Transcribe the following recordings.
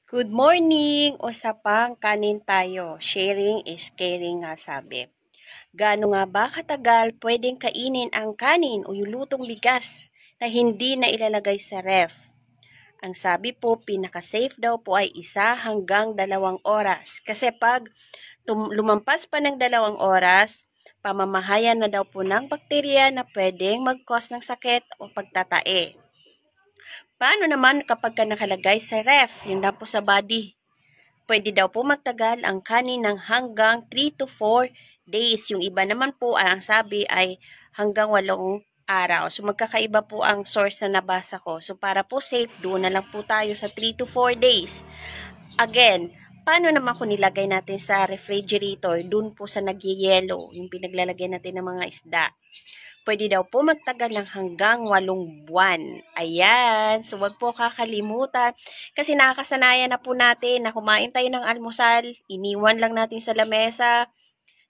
Good morning! Usapang kanin tayo. Sharing is caring nga sabi. Gaano nga ba katagal pwedeng kainin ang kanin o yung lutong bigas na hindi na ilalagay sa ref? Ang sabi po, pinaka-safe daw po ay 1 hanggang 2 oras. Kasi pag lumampas pa ng 2 oras, pamamahayan na daw po ng bakterya na pwedeng mag-cause ng sakit o pagtatae. Paano naman kapag nakalagay sa ref? Yun lang po sa body. Pwede daw po magtagal ang kanin ng hanggang 3 to 4 days. Yung iba naman po, ang sabi ay hanggang 8 araw. So, magkakaiba po ang source na nabasa ko. So, para po safe, doon na lang po tayo sa 3 to 4 days. Again, paano naman kung nilagay natin sa refrigerator, doon po sa nagyayelo, yung pinaglalagay natin ng mga isda? Pwede daw po magtagal ng hanggang 8 buwan. Ayan. So, wag po kakalimutan. Kasi nakakasanayan na po natin na kumain tayo ng almusal, iniwan lang natin sa lamesa,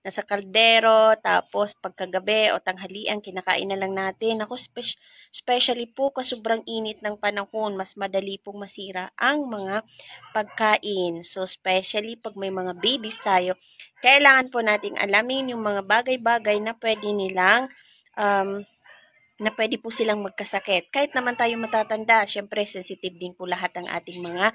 nasa kaldero, tapos pagkagabi o tanghalian, kinakain na lang natin. Ako, especially po kasi sobrang init ng panahon, mas madali pong masira ang mga pagkain. So, especially pag may mga babies tayo, kailangan po nating alamin yung mga bagay-bagay na pwede nilang na pwede po silang magkasakit. Kahit naman tayo matatanda, syempre sensitive din po lahat ng ating mga